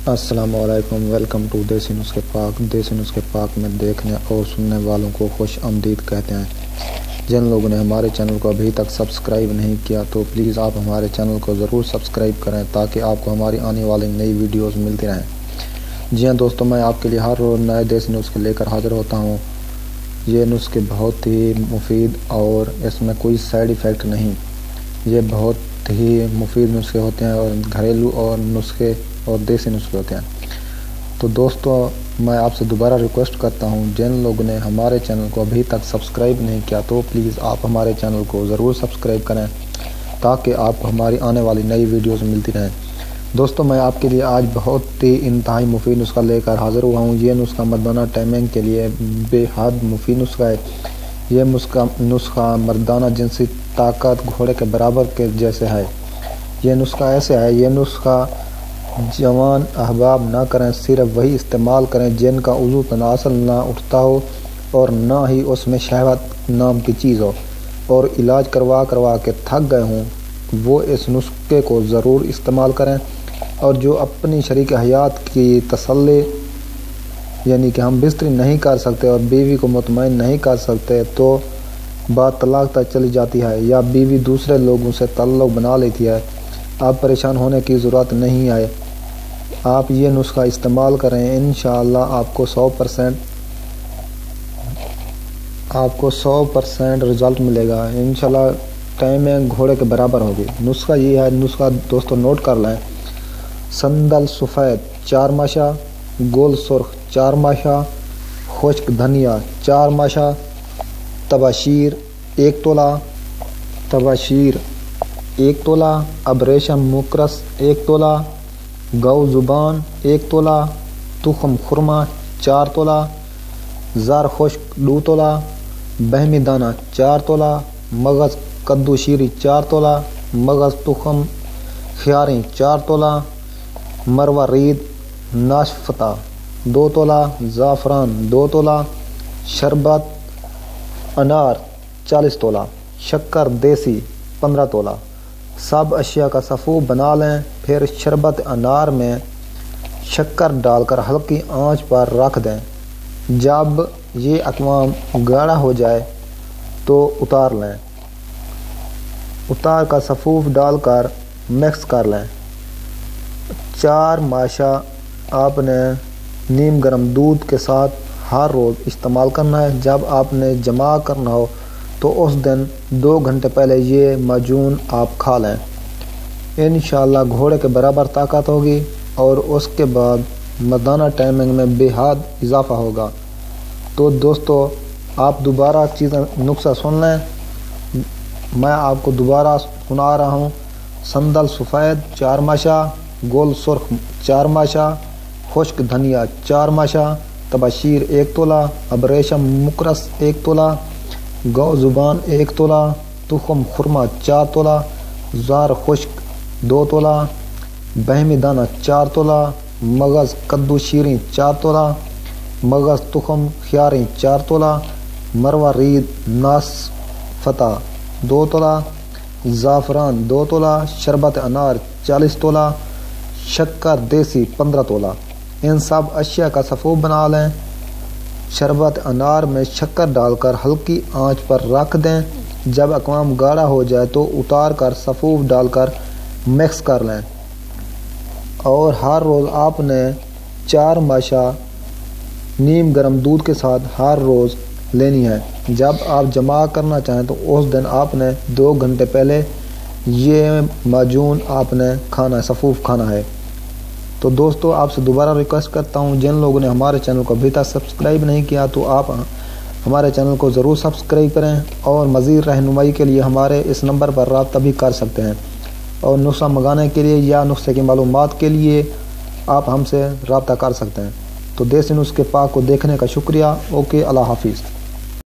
السلام علیکم، welcome to دیسی نسخے پاک۔ دیسی نسخے پاک میں دیکھنے اور سننے والوں کو خوش آمدید کہتے ہیں۔ جن لوگوں نے ہمارے چینل کو ابھی تک سبسکرائب نہیں کیا تو پلیز آپ ہمارے چینل کو ضرور سبسکرائب کریں تاکہ آپ کو ہماری آنے والی نئی ویڈیوز ملتی رہیں۔ جی ہاں دوستو، میں آپ کے لیے ہر روز نئے دیسی نسخے لے کر حاضر ہوتا ہوں۔ یہ نسخے بہت ہی مفید اور اس میں کوئی سائیڈ ایفیکٹ نہیں۔ یہ بہت ہی مفید نسخے ہوتے ہیں اور گھریلو اور نسخے اور دیسی نسخے ہوتے ہیں۔ تو دوستو، میں آپ سے دوبارہ ریکویسٹ کرتا ہوں، جن لوگوں نے ہمارے چینل کو ابھی تک سبسکرائب نہیں کیا تو پلیز آپ ہمارے چینل کو ضرور سبسکرائب کریں تاکہ آپ کو ہماری آنے والی نئی ویڈیوز ملتی رہیں۔ دوستو، میں آپ کے لیے آج بہت ہی انتہائی مفید نسخہ لے کر حاضر ہوا ہوں۔ یہ نسخہ مردانہ ٹائمنگ کے لیے بے حد مفید نسخہ ہے۔ یہ نسخہ مردانہ جنسی طاقت گھوڑے کے برابر کے جیسے ہے۔ یہ نسخہ ایسے ہے، یہ نسخہ جوان احباب نہ کریں، صرف وہی استعمال کریں جن کا عضو تناسل نہ اٹھتا ہو اور نہ ہی اس میں شہوت نام کی چیز ہو اور علاج کروا کے تھک گئے ہوں، وہ اس نسخے کو ضرور استعمال کریں۔ اور جو اپنی شریک حیات کی تسلی یعنی کہ ہم بستری نہیں کر سکتے اور بیوی کو مطمئن نہیں کر سکتے تو بات طلاق تک چلی جاتی ہے یا بیوی دوسرے لوگوں سے تعلق بنا لیتی ہے، آپ پریشان ہونے کی ضرورت نہیں ہے۔ آپ یہ نسخہ استعمال کریں، انشاءاللہ آپ کو 100% رزلٹ ملے گا۔ انشاءاللہ ٹائمنگ گھوڑے کے برابر ہوگی۔ نسخہ یہ ہے، نسخہ دوستو نوٹ کر لیں۔ سندل سفید 4 ماشا، گول سرخ 4 ماشا، خشک دھنیا 4 ماشا، تباشیر 1 تولہ، ابریشم مکرس 1 تولہ، گو زبان 1 تولہ، تخم خرما 4 تولہ، زار خشک 2 تولہ، بہمی دانہ 4 تولہ، مغز کدو شیری 4 تولہ، مغز تخم خیاریں 4 تولہ، مروہ رید ناشفتہ 2 تولہ، زعفران 2 تولہ، شربت انار 40 تولہ، شکر دیسی 15 تولہ۔ سب اشیاء کا صفو بنا لیں، پھر شربت انار میں شکر ڈال کر ہلکی آنچ پر رکھ دیں۔ جب یہ اقوام گاڑھا ہو جائے تو اتار لیں۔ اتار کر صفوف ڈال کر مکس کر لیں۔ 4 ماشا آپ نے نیم گرم دودھ کے ساتھ ہر روز استعمال کرنا ہے۔ جب آپ نے جمع کرنا ہو تو اس دن 2 گھنٹے پہلے یہ معجون آپ کھا لیں، انشاءاللہ گھوڑے کے برابر طاقت ہوگی اور اس کے بعد مردانہ ٹائمنگ میں بے حد اضافہ ہوگا۔ تو دوستو، آپ دوبارہ نسخہ سن لیں، میں آپ کو دوبارہ سنا رہا ہوں۔ سندل سفید 4 ماشا، گول سرخ 4 ماشا، خشک دھنیا 4 ماشا، تباشیر 1 تولہ، ابریشم مکرس 1 تولہ، گو زبان 1 تولہ، تخم خرما 4 تولہ، زار خشک 2 تولہ، بہمی دانہ 4 تولہ، مغز کدو شیریں 4 تولہ، مغز تخم خیاریں 4 تولہ، مروہ رید ناشفتہ 2 تولہ، زعفران 2 تولہ، شربت انار 40 تولہ، شکر دیسی 15 تولہ۔ ان سب اشیاء کا صفو بنا لیں۔ شربت انار میں شکر ڈال کر ہلکی آنچ پر رکھ دیں۔ جب اقوام گاڑھا ہو جائے تو اتار کر صفوف ڈال کر مکس کر لیں اور ہر روز آپ نے 4 ماشا نیم گرم دودھ کے ساتھ ہر روز لینی ہے۔ جب آپ جمع کرنا چاہیں تو اس دن آپ نے 2 گھنٹے پہلے یہ معجون آپ نے کھانا ہے، صفوف کھانا ہے۔ تو دوستو، آپ سے دوبارہ ریکویسٹ کرتا ہوں، جن لوگوں نے ہمارے چینل کو ابھی تک سبسکرائب نہیں کیا تو آپ ہمارے چینل کو ضرور سبسکرائب کریں اور مزید رہنمائی کے لیے ہمارے اس نمبر پر رابطہ بھی کر سکتے ہیں، اور نسخہ منگانے کے لیے یا نسخے کی معلومات کے لیے آپ ہم سے رابطہ کر سکتے ہیں۔ تو دیسی نسخے پاک کو دیکھنے کا شکریہ۔ اوکے، اللہ حافظ۔